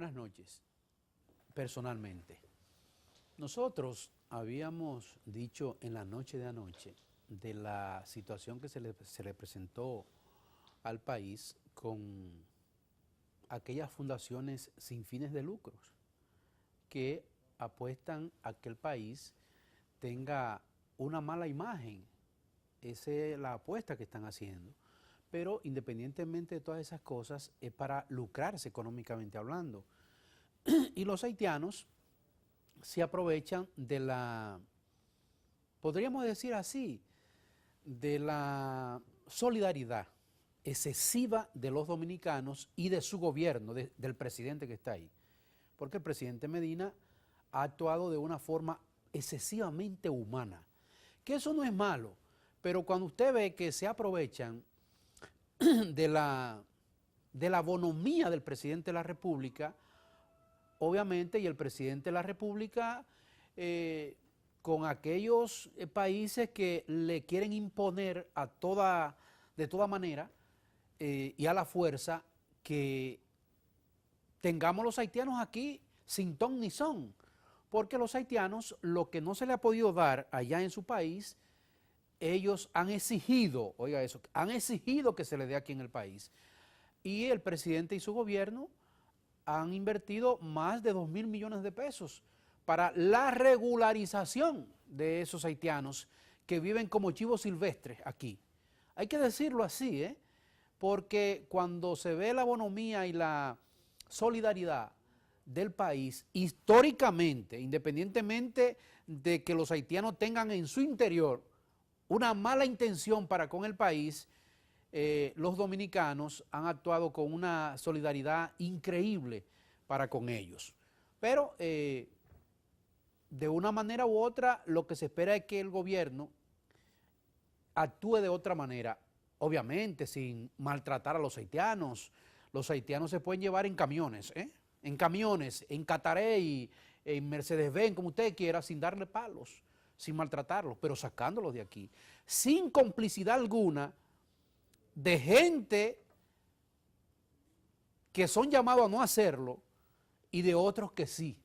Buenas noches. Personalmente, nosotros habíamos dicho en la noche de anoche de la situación que se le presentó al país con aquellas fundaciones sin fines de lucros que apuestan a que el país tenga una mala imagen. Esa es la apuesta que están haciendo. Pero independientemente de todas esas cosas, es para lucrarse económicamente hablando. Y los haitianos se aprovechan de la, podríamos decir así, de la solidaridad excesiva de los dominicanos y de su gobierno, del presidente que está ahí. Porque el presidente Medina ha actuado de una forma excesivamente humana. Que eso no es malo, pero cuando usted ve que se aprovechan de la bonomía del presidente de la República, obviamente, y el presidente de la República, con aquellos países que le quieren imponer de toda manera y a la fuerza que tengamos los haitianos aquí sin ton ni son, porque los haitianos lo que no se le ha podido dar allá en su país, ellos han exigido, oiga eso, han exigido que se le dé aquí en el país. Y el presidente y su gobierno han invertido más de 2.000 millones de pesos para la regularización de esos haitianos que viven como chivos silvestres aquí. Hay que decirlo así, porque cuando se ve la bonomía y la solidaridad del país, históricamente, independientemente de que los haitianos tengan en su interior una mala intención para con el país, los dominicanos han actuado con una solidaridad increíble para con ellos. Pero de una manera u otra, lo que se espera es que el gobierno actúe de otra manera, obviamente sin maltratar a los haitianos. Los haitianos se pueden llevar en camiones, en Catarey, en Mercedes-Benz, como usted quiera, sin darle palos, sin maltratarlos, pero sacándolos de aquí, sin complicidad alguna de gente que son llamados a no hacerlo y de otros que sí.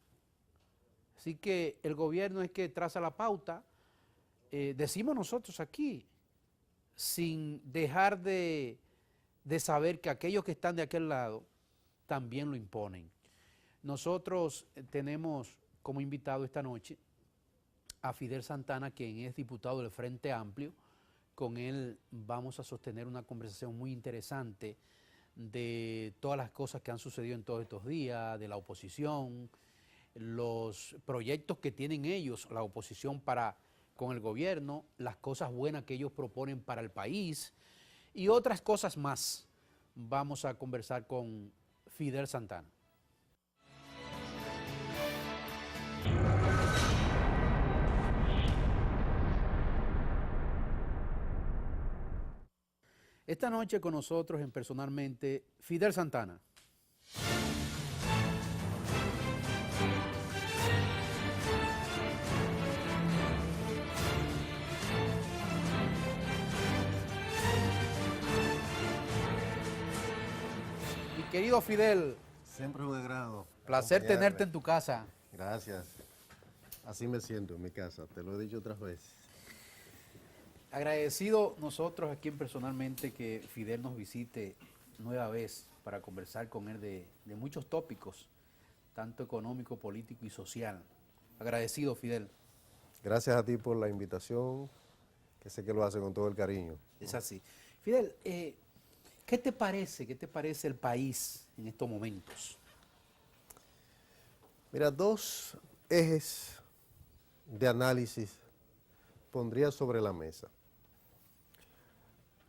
Así que el gobierno es que traza la pauta, decimos nosotros aquí, sin dejar de saber que aquellos que están de aquel lado también lo imponen. Nosotros tenemos como invitado esta noche a Fidel Santana, quien es diputado del Frente Amplio. Con él vamos a sostener una conversación muy interesante de todas las cosas que han sucedido en todos estos días, de la oposición, los proyectos que tienen ellos, la oposición para con el gobierno, las cosas buenas que ellos proponen para el país y otras cosas más. Vamos a conversar con Fidel Santana. Esta noche con nosotros en Personalmente, Fidel Santana. Mi querido Fidel. Siempre un agrado. Placer tenerte en tu casa. Gracias. Así me siento en mi casa, te lo he dicho otras veces. Agradecido nosotros aquí en Personalmente que Fidel nos visite nueva vez para conversar con él de muchos tópicos, tanto económico, político y social. Agradecido, Fidel. Gracias a ti por la invitación, que sé que lo hace con todo el cariño. Es así. Fidel, ¿qué te parece? ¿Qué te parece el país en estos momentos? Mira, dos ejes de análisis pondría sobre la mesa.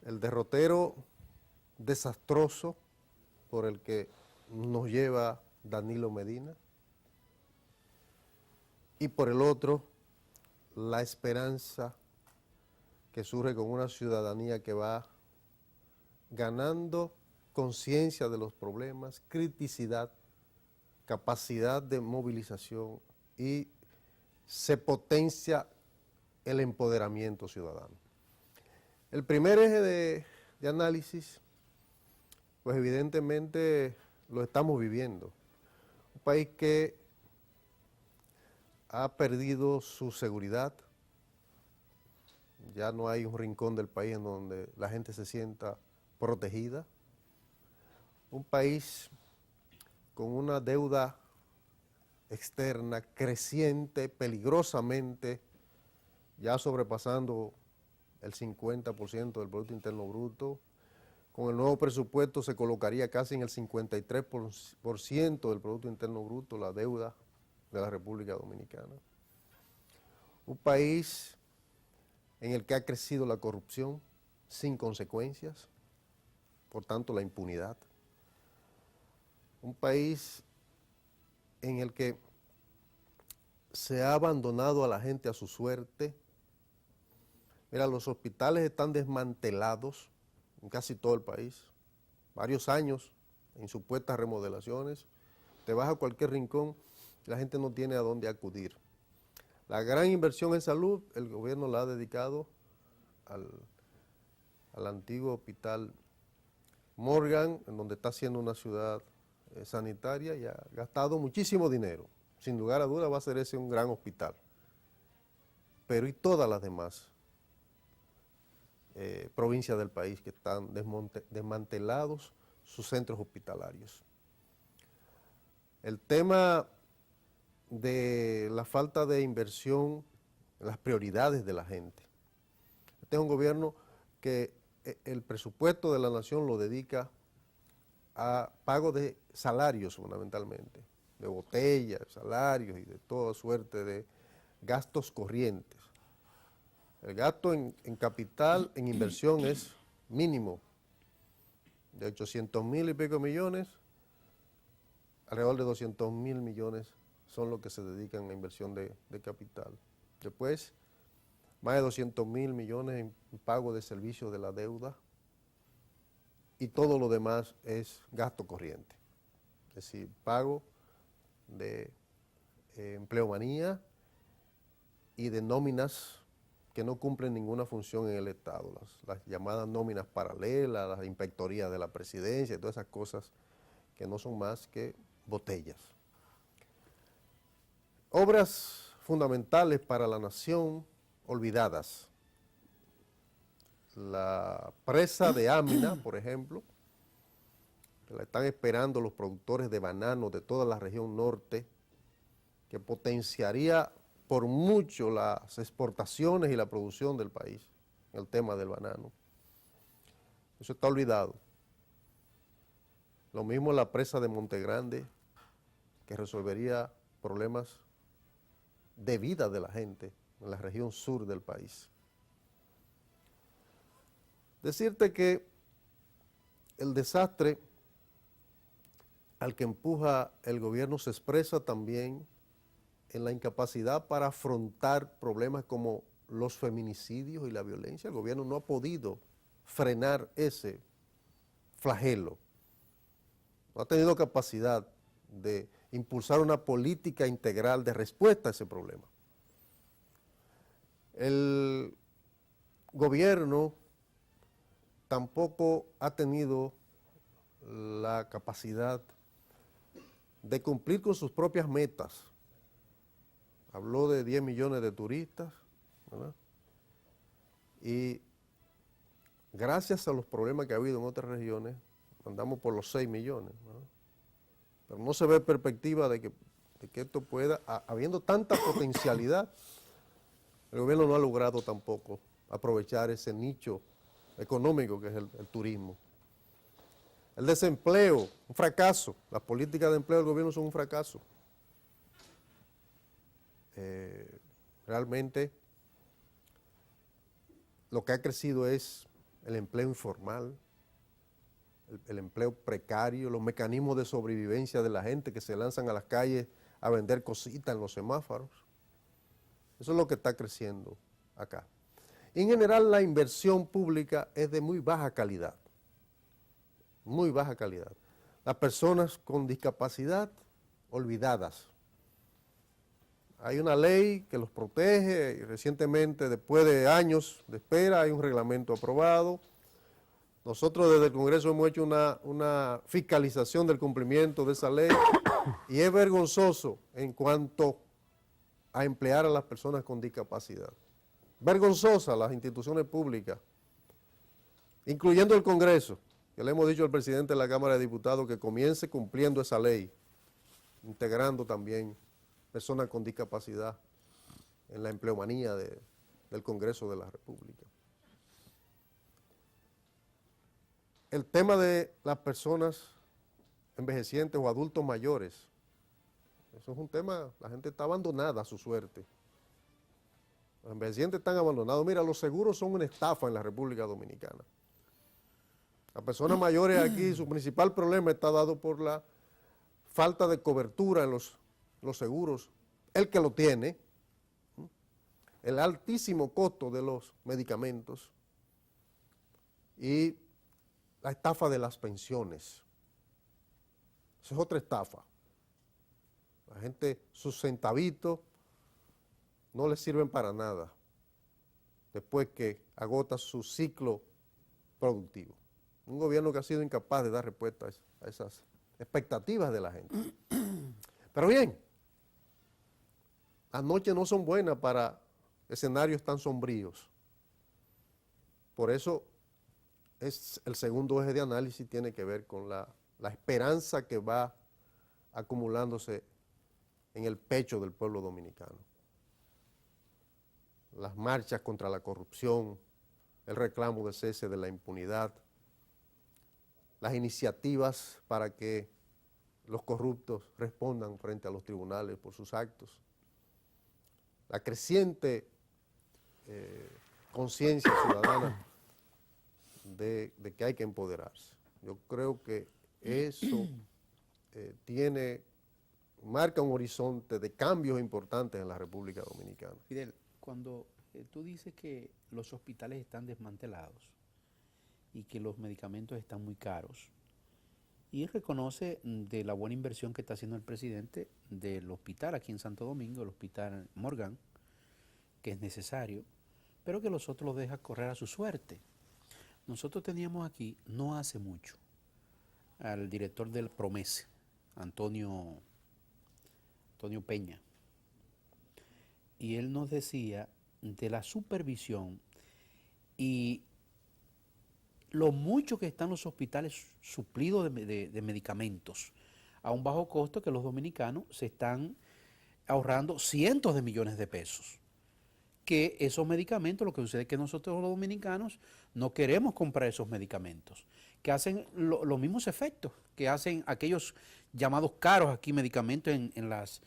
El derrotero desastroso por el que nos lleva Danilo Medina y por el otro la esperanza que surge con una ciudadanía que va ganando conciencia de los problemas, criticidad, capacidad de movilización y se potencia el empoderamiento ciudadano. El primer eje de análisis, pues evidentemente lo estamos viviendo. Un país que ha perdido su seguridad. Ya no hay un rincón del país en donde la gente se sienta protegida. Un país con una deuda externa creciente, peligrosamente, ya sobrepasando el 50% del Producto Interno Bruto. Con el nuevo presupuesto se colocaría casi en el 53% del Producto Interno Bruto la deuda de la República Dominicana. Un país en el que ha crecido la corrupción sin consecuencias, por tanto la impunidad. Un país en el que se ha abandonado a la gente a su suerte. Mira, los hospitales están desmantelados en casi todo el país, varios años en supuestas remodelaciones. Te vas a cualquier rincón y la gente no tiene a dónde acudir. La gran inversión en salud, el gobierno la ha dedicado al antiguo hospital Morgan, en donde está siendo una ciudad sanitaria, y ha gastado muchísimo dinero. Sin lugar a dudas va a ser ese un gran hospital. Pero ¿y todas las demás provincias del país que están desmantelados sus centros hospitalarios? El tema de la falta de inversión en las prioridades de la gente. Este es un gobierno que el presupuesto de la nación lo dedica a pago de salarios fundamentalmente, de botellas, salarios y de toda suerte de gastos corrientes. El gasto en capital, en inversión es mínimo, de 800,000 y pico millones, alrededor de 200,000 millones son los que se dedican a inversión de capital. Después, más de 200,000 millones en pago de servicios de la deuda, y todo lo demás es gasto corriente, es decir, pago de empleomanía y de nóminas que no cumplen ninguna función en el Estado, las llamadas nóminas paralelas, las inspectorías de la presidencia y todas esas cosas que no son más que botellas. Obras fundamentales para la nación olvidadas. La presa de Amina, por ejemplo, que la están esperando los productores de banano de toda la región norte, que potenciaría por mucho las exportaciones y la producción del país en el tema del banano. Eso está olvidado. Lo mismo la presa de Montegrande, que resolvería problemas de vida de la gente en la región sur del país. Decirte que el desastre al que empuja el gobierno se expresa también en la incapacidad para afrontar problemas como los feminicidios y la violencia. El gobierno no ha podido frenar ese flagelo, no ha tenido capacidad de impulsar una política integral de respuesta a ese problema. El gobierno tampoco ha tenido la capacidad de cumplir con sus propias metas. Habló de 10 millones de turistas, ¿verdad? Y gracias a los problemas que ha habido en otras regiones, andamos por los 6 millones, ¿verdad? Pero no se ve perspectiva de que esto pueda, habiendo tanta potencialidad, el gobierno no ha logrado tampoco aprovechar ese nicho económico que es el turismo. El desempleo, un fracaso. Las políticas de empleo del gobierno son un fracaso. Realmente lo que ha crecido es el empleo informal, el empleo precario, los mecanismos de sobrevivencia de la gente que se lanzan a las calles a vender cositas en los semáforos. Eso es lo que está creciendo acá. Y en general la inversión pública es de muy baja calidad. Muy baja calidad. Las personas con discapacidad olvidadas. Hay una ley que los protege y recientemente, después de años de espera, hay un reglamento aprobado. Nosotros desde el Congreso hemos hecho una fiscalización del cumplimiento de esa ley y es vergonzoso en cuanto a emplear a las personas con discapacidad. Vergonzosa las instituciones públicas, incluyendo el Congreso, que le hemos dicho al presidente de la Cámara de Diputados que comience cumpliendo esa ley, integrando también personas con discapacidad en la empleomanía del Congreso de la República. El tema de las personas envejecientes o adultos mayores, eso es un tema, la gente está abandonada a su suerte. Los envejecientes están abandonados. Mira, los seguros son una estafa en la República Dominicana. Las personas mayores aquí, su principal problema está dado por la falta de cobertura en los seguros. El que lo tiene, el altísimo costo de los medicamentos y la estafa de las pensiones. Esa es otra estafa. La gente, sus centavitos no les sirven para nada después que agota su ciclo productivo. Un gobierno que ha sido incapaz de dar respuesta a esas expectativas de la gente. Pero bien, las noches no son buenas para escenarios tan sombríos. Por eso es el segundo eje de análisis, tiene que ver con la esperanza que va acumulándose en el pecho del pueblo dominicano. Las marchas contra la corrupción, el reclamo de cese de la impunidad, las iniciativas para que los corruptos respondan frente a los tribunales por sus actos, la creciente conciencia ciudadana de que hay que empoderarse. Yo creo que eso marca un horizonte de cambios importantes en la República Dominicana. Fidel, cuando tú dices que los hospitales están desmantelados y que los medicamentos están muy caros, y reconoce de la buena inversión que está haciendo el presidente del hospital aquí en Santo Domingo, el hospital Morgan, que es necesario, pero que los otros los deja correr a su suerte. Nosotros teníamos aquí, no hace mucho, al director del Promese, Antonio Peña, y él nos decía de la supervisión y lo mucho que están los hospitales suplidos de medicamentos a un bajo costo, que los dominicanos se están ahorrando cientos de millones de pesos. Que esos medicamentos, lo que sucede es que nosotros los dominicanos no queremos comprar esos medicamentos, que hacen los mismos efectos que hacen aquellos llamados caros aquí medicamentos en las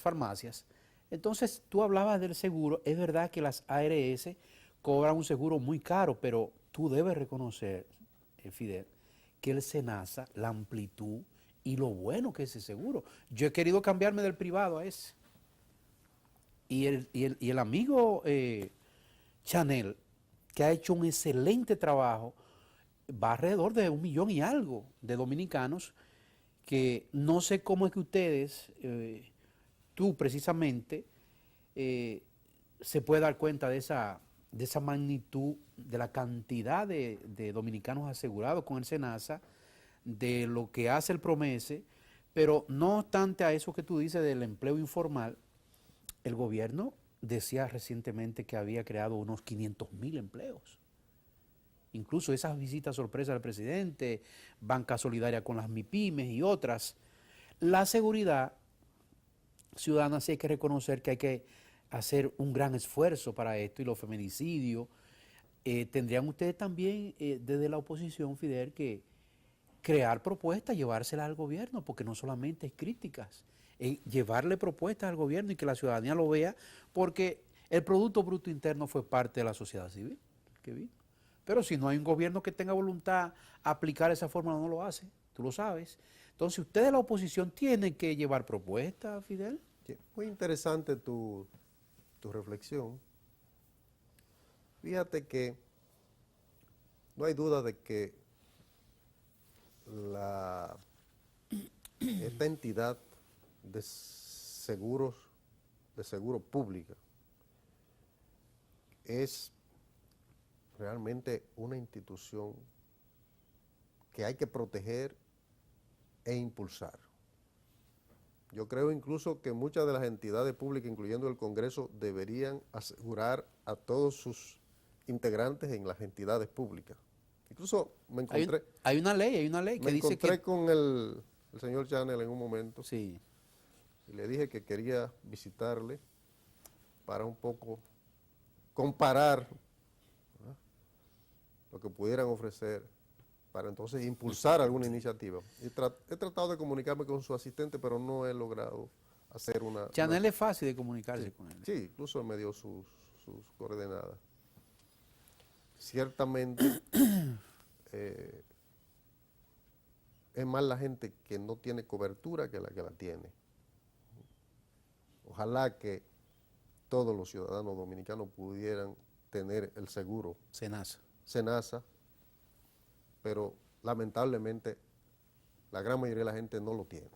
farmacias. Entonces, tú hablabas del seguro, es verdad que las ARS cobran un seguro muy caro, pero tú debes reconocer, Fidel, que el SENASA, la amplitud y lo bueno que es ese seguro. Yo he querido cambiarme del privado a ese. Y el amigo Chanel, que ha hecho un excelente trabajo, va alrededor de 1 millón y algo de dominicanos que no sé cómo es que ustedes, tú precisamente, se puede dar cuenta de esa magnitud, de la cantidad de dominicanos asegurados con el SENASA, de lo que hace el Promese, pero no obstante a eso que tú dices del empleo informal, el gobierno decía recientemente que había creado unos 500,000 empleos. Incluso esas visitas sorpresa del presidente, Banca Solidaria con las MIPYMES y otras. La seguridad ciudadana sí hay que reconocer que hay que hacer un gran esfuerzo para esto, y los feminicidios. Tendrían ustedes también desde la oposición, Fidel, que crear propuestas, llevárselas al gobierno, porque no solamente es críticas, llevarle propuestas al gobierno y que la ciudadanía lo vea, porque el Producto Bruto Interno fue parte de la sociedad civil que vino. Pero si no hay un gobierno que tenga voluntad a aplicar esa fórmula, no lo hace, tú lo sabes. Entonces, ustedes, la oposición, tienen que llevar propuestas, Fidel. Sí, muy interesante tu reflexión. Fíjate que no hay duda de que esta entidad de seguro pública es realmente una institución que hay que proteger e impulsar. Yo creo incluso que muchas de las entidades públicas, incluyendo el Congreso, deberían asegurar a todos sus integrantes en las entidades públicas. Incluso me encontré, Hay una ley que dice que... con el señor Chanel en un momento Sí, y le dije que quería visitarle para un poco comparar, ¿verdad?, lo que pudieran ofrecer para entonces impulsar alguna iniciativa. He tratado de comunicarme con su asistente, pero no he logrado hacer una... Chanel es fácil de comunicarse Sí, con él. sí, incluso me dio sus coordenadas. Ciertamente es más la gente que no tiene cobertura que la tiene. Ojalá que todos los ciudadanos dominicanos pudieran tener el seguro SENASA, pero lamentablemente la gran mayoría de la gente no lo tiene.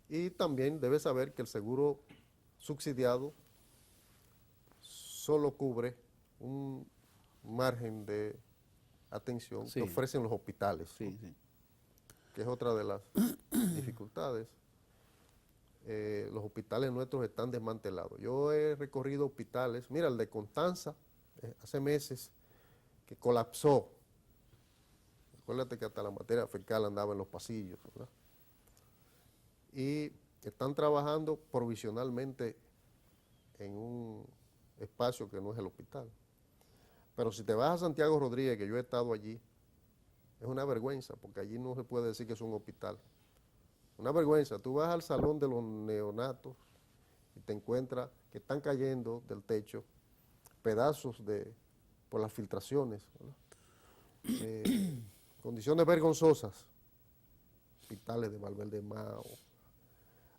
Y también debe saber que el seguro subsidiado solo cubre un margen de atención Sí. que ofrecen los hospitales, Sí, ¿no?, sí. que es otra de las dificultades. Los hospitales nuestros están desmantelados. Yo he recorrido hospitales, mira, el de Constanza, hace meses, que colapsó. Acuérdate que hasta la materia fecal andaba en los pasillos, ¿verdad? Y están trabajando provisionalmente en un espacio que no es el hospital. Pero si te vas a Santiago Rodríguez, que yo he estado allí, es una vergüenza, porque allí no se puede decir que es un hospital. Una vergüenza. Tú vas al salón de los neonatos y te encuentras que están cayendo del techo pedazos por las filtraciones, ¿verdad? Condiciones vergonzosas. Hospitales de Valverde Mao.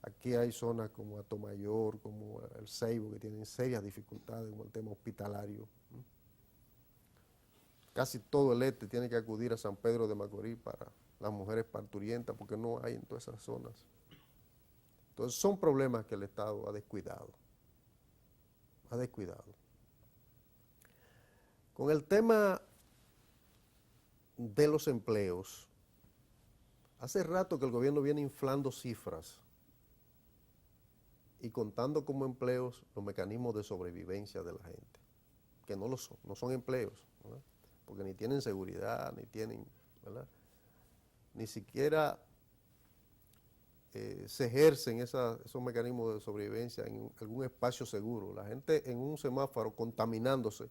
Aquí hay zonas como Atomayor, como el Ceibo, que tienen serias dificultades con el tema hospitalario. Casi todo el este tiene que acudir a San Pedro de Macorís para las mujeres parturientas, porque no hay en todas esas zonas. Entonces son problemas que el Estado ha descuidado. Ha descuidado. Con el tema de los empleos, hace rato que el gobierno viene inflando cifras y contando como empleos los mecanismos de sobrevivencia de la gente, que no lo son, no son empleos, ¿verdad?, porque ni tienen seguridad, ni tienen, ¿verdad?, ni siquiera se ejercen esos mecanismos de sobrevivencia en algún espacio seguro. La gente en un semáforo contaminándose,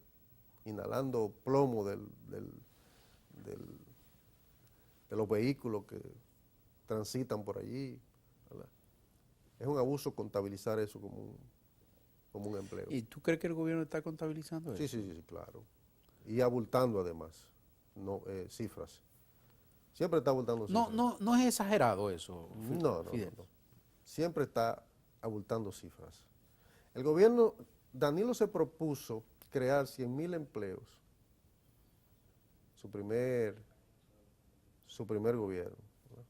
inhalando plomo de los vehículos que transitan por allí, ¿verdad? Es un abuso contabilizar eso como un empleo. ¿Y tú crees que el gobierno está contabilizando eso? Sí, claro. Y abultando además, cifras. Siempre está abultando cifras. No es exagerado eso, Fidel. No. Siempre está abultando cifras. El gobierno, Danilo se propuso crear 100,000 empleos, su primer gobierno, ¿verdad?,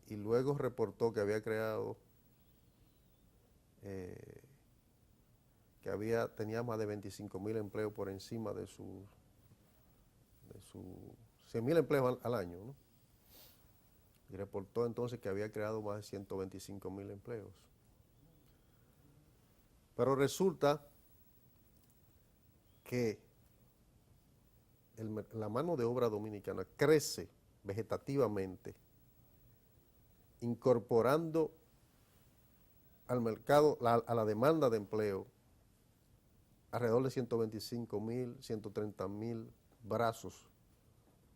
y luego reportó que había creado, tenía más de 25,000 empleos por encima de sus 100,000 empleos al año, ¿no? Y reportó entonces que había creado más de 125,000 empleos. Pero resulta que la mano de obra dominicana crece vegetativamente, incorporando al mercado, a la demanda de empleo, alrededor de 125,000, 130,000 brazos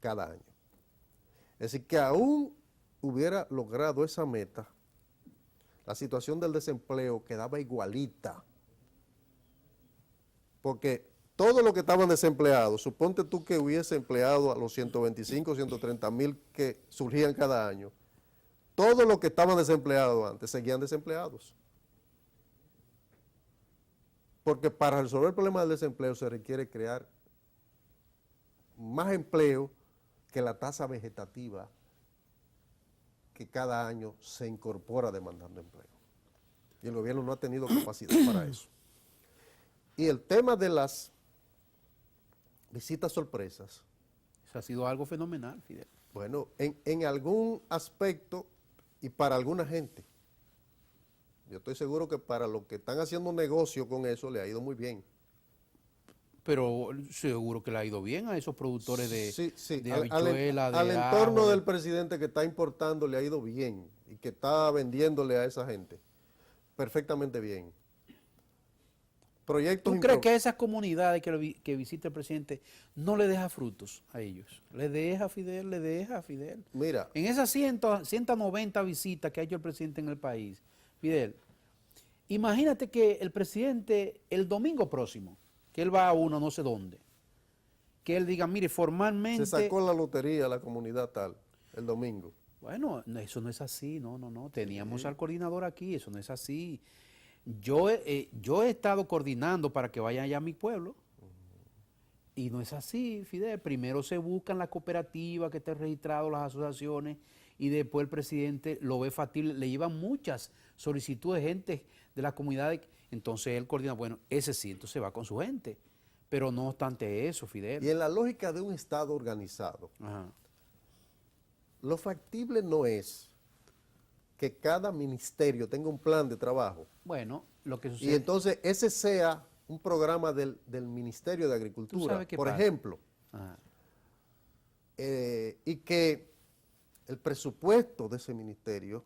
cada año. Es decir, que aún hubiera logrado esa meta, la situación del desempleo quedaba igualita. Porque todos los que estaban desempleados, suponte tú que hubiese empleado a los 125, 130,000 que surgían cada año, todos los que estaban desempleados antes seguían desempleados. Porque para resolver el problema del desempleo se requiere crear más empleo que la tasa vegetativa que cada año se incorpora demandando empleo. Y el gobierno no ha tenido capacidad para eso. Y el tema de las visitas sorpresas. Eso ha sido algo fenomenal, Fidel. Bueno, en algún aspecto y para alguna gente. Yo estoy seguro que para los que están haciendo negocio con eso le ha ido muy bien. Pero seguro que le ha ido bien a esos productores Sí, sí, de habichuela, al de entorno ajo. del presidente que está importando le ha ido bien y que está vendiéndole a esa gente. Perfectamente bien. Proyectos ¿Tú crees que a esas comunidades que visita el presidente no le deja frutos a ellos? Le deja, Fidel, le deja, Fidel. Mira, En esas 190 visitas que ha hecho el presidente en el país, Fidel, imagínate que el presidente el domingo próximo, que él va a uno no sé dónde, que él diga, mire, se formalmente, sacó la lotería la comunidad tal, el domingo. bueno, eso no es así, no, teníamos al coordinador aquí, eso no es así. Yo he estado coordinando para que vayan allá a mi pueblo y no es así, Fidel. Primero se buscan las cooperativas que estén registradas, las asociaciones, y después el presidente lo ve factible. Le llevan muchas solicitudes de gente de las comunidades. Entonces él coordina, bueno, ese sí, entonces va con su gente. Pero no obstante eso, Y Fidel. en la lógica de un Estado organizado, Ajá. lo factible no es que cada ministerio tenga un plan de trabajo Bueno, lo que y sucede, entonces ese sea un programa del Ministerio de ¿tú Agricultura, sabes qué por pasa? ejemplo, Ajá. y que el presupuesto de ese ministerio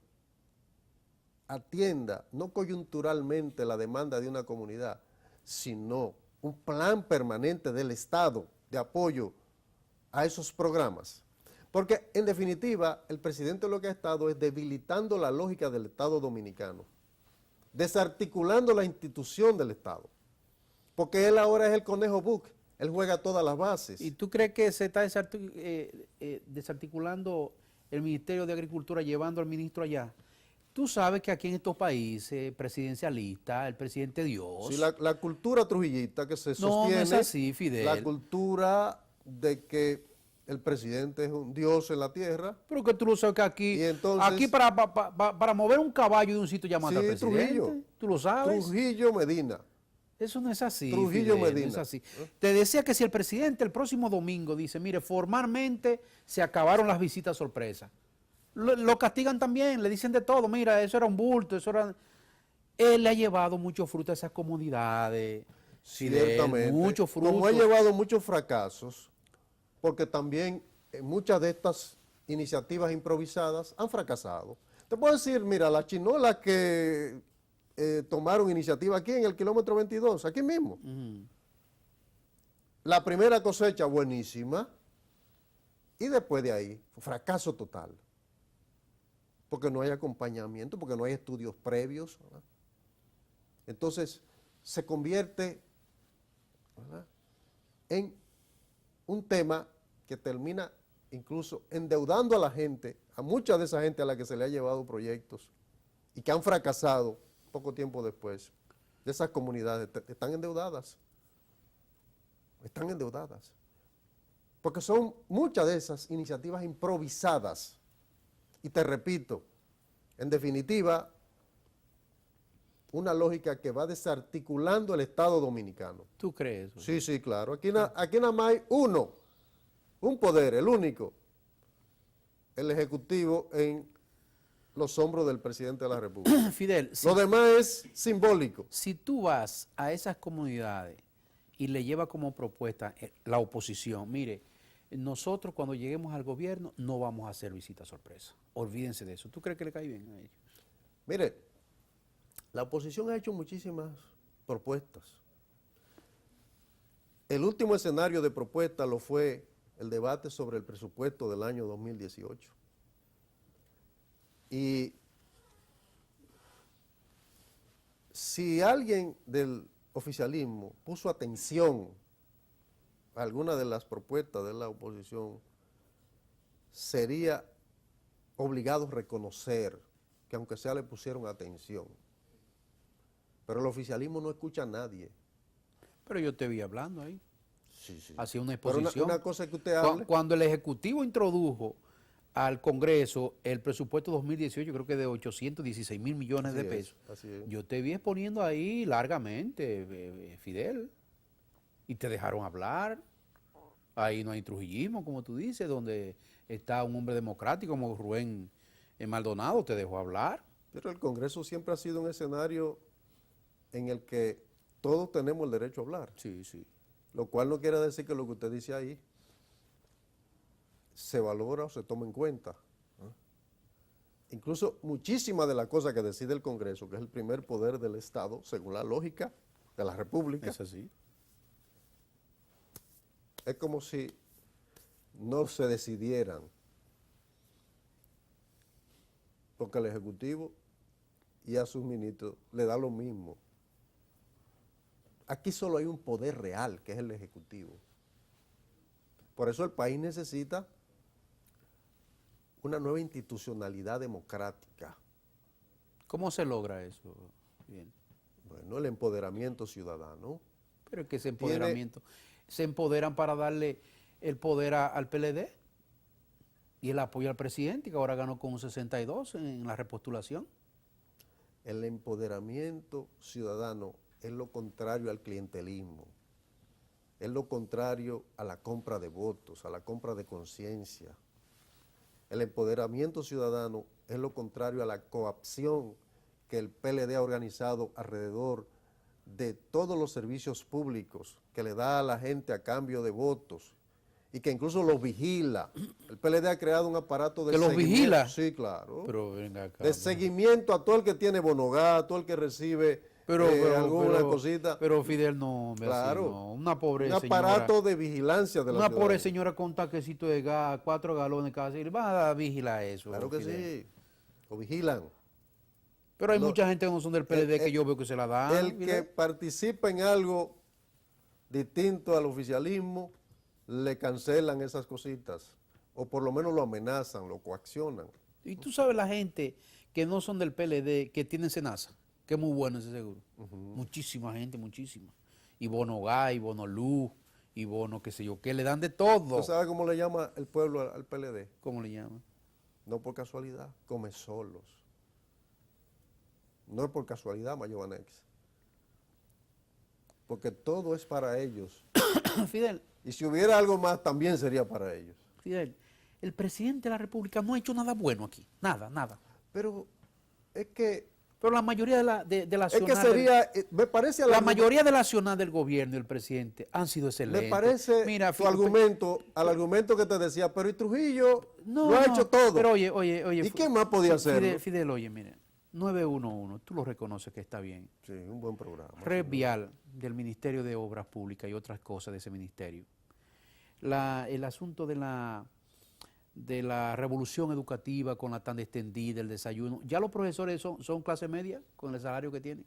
atienda no coyunturalmente la demanda de una comunidad, sino un plan permanente del Estado de apoyo a esos programas. Porque en definitiva, el presidente lo que ha estado es debilitando la lógica del Estado dominicano, desarticulando la institución del Estado, porque él ahora es el conejo Buc, él juega todas las bases. ¿Y tú crees que se está desarticulando el Ministerio de Agricultura llevando al ministro allá? Tú sabes que aquí en estos países presidencialistas, el presidente Dios. Sí, la cultura trujillita que se No, no es sostiene, así, Fidel. la cultura de que el presidente es un dios en la tierra. Pero que tú lo sabes que Y aquí, entonces, aquí para mover un caballo de un sitio llamado al sí, presidente, Trujillo, tú lo sabes. Trujillo Medina, Eso no es así, Trujillo Fidel, no es Medina. así. Te decía que si el presidente el próximo domingo dice, mire, formalmente se acabaron las visitas sorpresa, lo castigan también, le dicen de todo, mira, eso era un bulto, eso era... Él le ha llevado mucho fruto a esas comunidades, Fidel, Ciertamente, mucho fruto. como ha llevado muchos fracasos, porque también muchas de estas iniciativas improvisadas han fracasado. Te puedo decir, mira, las chinolas que tomaron iniciativa aquí en el kilómetro 22, aquí mismo. La primera cosecha buenísima y después de ahí, fracaso total. Porque no hay acompañamiento, porque no hay estudios previos, ¿verdad? Entonces, se convierte, ¿verdad?, en un tema que termina incluso endeudando a la gente, a mucha de esa gente a la que se le ha llevado proyectos y que han fracasado poco tiempo después. De esas comunidades están endeudadas. Están endeudadas. Porque son muchas de esas iniciativas improvisadas. Y te repito, en definitiva, una lógica que va desarticulando el Estado dominicano. ¿Tú crees eso? Sí, sí, claro. Aquí nada más hay un poder, el único, el ejecutivo en los hombros del presidente de la República. Fidel, Lo demás es simbólico. si tú vas a esas comunidades y le llevas como propuesta la oposición, mire, nosotros cuando lleguemos al gobierno no vamos a hacer visitas sorpresa. Olvídense de eso. ¿Tú crees que le cae bien a ellos? Mire, la oposición ha hecho muchísimas propuestas. El último escenario de propuesta lo fue el debate sobre el presupuesto del año 2018. Y si alguien del oficialismo puso atención a alguna de las propuestas de la oposición, sería obligado a reconocer que aunque sea le pusieron atención. Pero el oficialismo no escucha a nadie. Pero yo te vi hablando ahí. Sí, sí. Hacía una Pero exposición. una cosa es que usted hable. Cuando el Ejecutivo introdujo al Congreso el presupuesto 2018, creo que de 816 mil millones de pesos, Así es. yo te vi exponiendo ahí largamente, Fidel, y te dejaron hablar. Ahí no hay trujillismo, como tú dices, donde está un hombre democrático como Rubén Maldonado te dejó hablar. Pero el Congreso siempre ha sido un escenario en el que todos tenemos el derecho a hablar. Sí, sí. Lo cual no quiere decir que lo que usted dice ahí se valora o se toma en cuenta. Incluso muchísimas de las cosas que decide el Congreso, que es el primer poder del Estado, según la lógica de la República, Es así. es como si no se decidieran, porque el Ejecutivo y a sus ministros le da lo mismo. Aquí solo hay un poder real, que es el Ejecutivo. Por eso el país necesita una nueva institucionalidad democrática. ¿Cómo se logra eso? Bien. Bueno, el empoderamiento ciudadano. Pero es que ese empoderamiento, se empoderan para darle el poder al PLD y el apoyo al presidente, que ahora ganó con un 62 en la repostulación. El empoderamiento ciudadano es lo contrario al clientelismo, es lo contrario a la compra de votos, a la compra de conciencia. El empoderamiento ciudadano es lo contrario a la coacción que el PLD ha organizado alrededor de todos los servicios públicos que le da a la gente a cambio de votos y que incluso los vigila. El PLD ha creado un aparato de ¿Que los seguimiento. vigila? Sí, claro. Pero venga acá. De seguimiento a todo el que tiene bonogá, a todo el que recibe alguna cosita. Pero Fidel no, Claro. así no. Una pobre Un señora. aparato de vigilancia de la Una ciudadanía. pobre señora con un taquecito de gas, 4 galones cada y va a vigilar eso. Claro que Fidel. sí, lo vigilan. Pero hay No, mucha gente que no son del PLD que yo veo que se la dan. El que Fidel. participa en algo distinto al oficialismo, le cancelan esas cositas, o por lo menos lo amenazan, lo coaccionan. Y tú sabes la gente que no son del PLD, que tienen Senasa, que es muy bueno ese seguro. Muchísima gente, muchísima. Y bono gas, y bono luz, y bono qué sé yo, que le dan de todo. ¿Usted sabe cómo le llama el pueblo al PLD? ¿Cómo le llaman? No por casualidad, come solos. No es por casualidad, Mayobanex. Porque todo es para ellos. Fidel, Y si hubiera algo más, también sería para ellos. Fidel, el presidente de la República no ha hecho nada bueno aquí. Nada, nada. Pero es que, Pero la mayoría de la sería, me parece... La mayoría de la acciones del gobierno y del presidente han sido excelentes. Me parece Mira, tu argumento, al argumento que te decía, pero y Trujillo lo ha hecho todo. Pero oye. ¿Y qué más podía hacer? Fidel, oye, mire, 911, tú lo reconoces que está bien. Sí, un buen programa. Red Vial del Ministerio de Obras Públicas y otras cosas de ese ministerio. El asunto de la revolución educativa con la tanda extendida, el desayuno. Ya los profesores son clase media con el salario que tienen.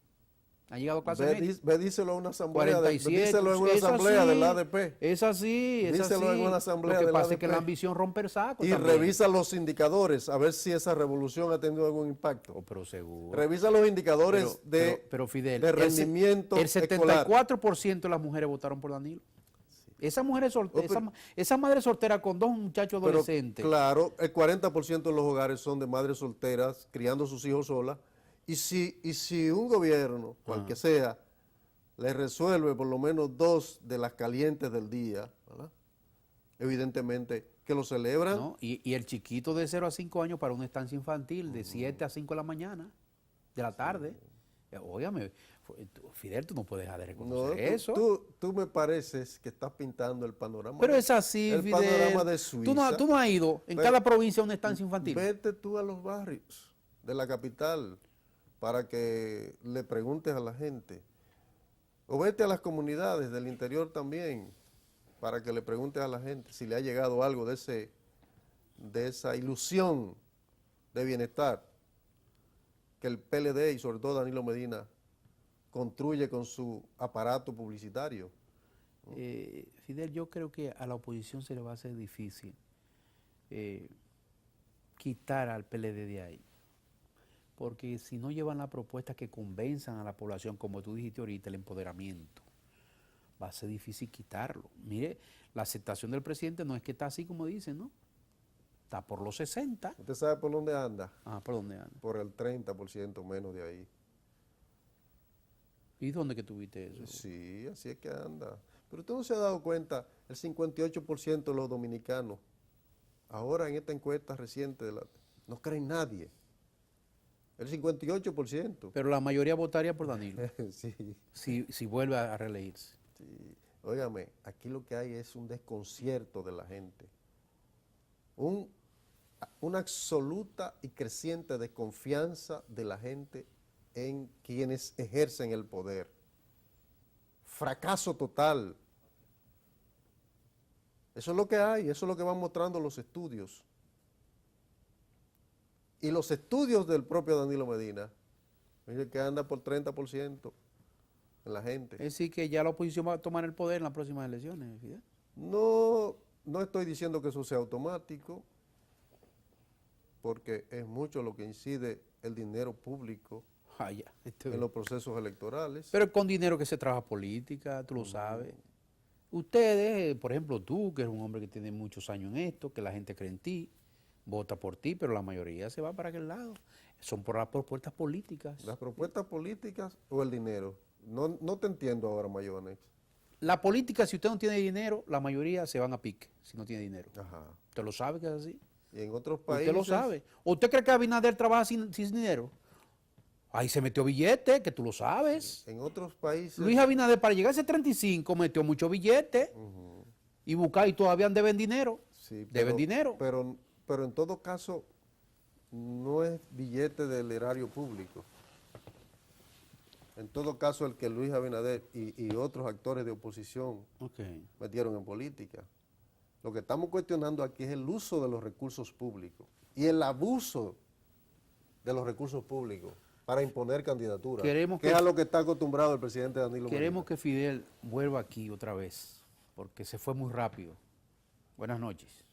Han llegado a clase media. Díselo en una asamblea, 47, díselo en una es asamblea así, del ADP. Es así, es Díselo así. en una asamblea Lo que del pasa es ADP. que la ambición rompe el saco Y también. revisa los indicadores, a ver si esa revolución ha tenido algún impacto. Oh, pero seguro. Revisa los indicadores pero Fidel, de rendimiento el escolar. 74% de las mujeres votaron por Danilo. Esa mujer esa madre soltera con 2 muchachos Pero, adolescentes. claro, el 40% de los hogares son de madres solteras, criando a sus hijos solas. Y si un gobierno, cual que sea, le resuelve por lo menos 2 de las calientes del día, ¿verdad? Evidentemente que lo celebran. ¿No? Y el chiquito de 0 a 5 años para una estancia infantil de 7 a 5 de la mañana, de la tarde. Óigame, Fidel, tú no puedes dejar de reconocer eso. Tú me pareces que estás pintando el panorama. Pero es así, el Fidel. panorama de Suiza. Tú no has ido en cada provincia a una estancia infantil. Vete tú a los barrios de la capital para que le preguntes a la gente. O vete a las comunidades del interior también para que le preguntes a la gente si le ha llegado algo de esa ilusión de bienestar que el PLD y sobre todo Danilo Medina construye con su aparato publicitario. Fidel, yo creo que a la oposición se le va a hacer difícil quitar al PLD de ahí. Porque si no llevan la propuesta que convenzan a la población, como tú dijiste ahorita, el empoderamiento, va a ser difícil quitarlo. Mire, la aceptación del presidente no es que está así como dicen, ¿no? Está por los 60. ¿Usted sabe por dónde anda? Ah, ¿por dónde anda? Por el 30% menos de ahí. ¿Y dónde que tuviste eso? Sí, así es que anda. Pero usted no se ha dado cuenta, el 58% de los dominicanos, ahora en esta encuesta reciente No cree en nadie. El 58%. Pero la mayoría votaría por Danilo, Sí, si vuelve a reelegirse. sí. Óigame, aquí lo que hay es un desconcierto de la gente. Una absoluta y creciente desconfianza de la gente en quienes ejercen el poder. Fracaso total. Eso es lo que hay, eso es lo que van mostrando los estudios. Y los estudios del propio Danilo Medina, mire que anda por 30% en la gente. Es decir, que ya la oposición va a tomar el poder en las próximas elecciones, Fidel. No, no estoy diciendo que eso sea automático, porque es mucho lo que incide el dinero público Ah, ya, en los procesos electorales. Pero con dinero que se trabaja política, tú lo sabes. Ustedes, por ejemplo, tú, que eres un hombre que tiene muchos años en esto, que la gente cree en ti, vota por ti, pero la mayoría se va para aquel lado. Son por las propuestas políticas. ¿Las propuestas políticas o el dinero? No te entiendo ahora, Mayones. La política, si usted no tiene dinero, la mayoría se van a pique si no tiene dinero. Ajá. ¿Usted lo sabe que es así? Y en otros países... Usted lo sabe. ¿Usted cree que Abinader trabaja sin dinero? Ahí se metió billete, que tú lo sabes. En otros países... Luis Abinader, para llegar a ese 35, metió mucho billete. Y buscar, y todavía deben dinero. Sí, Deben dinero. Pero en todo caso, no es billete del erario público. En todo caso, el que Luis Abinader y otros actores de oposición metieron en política. Lo que estamos cuestionando aquí es el uso de los recursos públicos y el abuso de los recursos públicos para imponer candidaturas, que es a lo que está acostumbrado el presidente Danilo Medina. Queremos que Fidel vuelva aquí otra vez, porque se fue muy rápido. Buenas noches.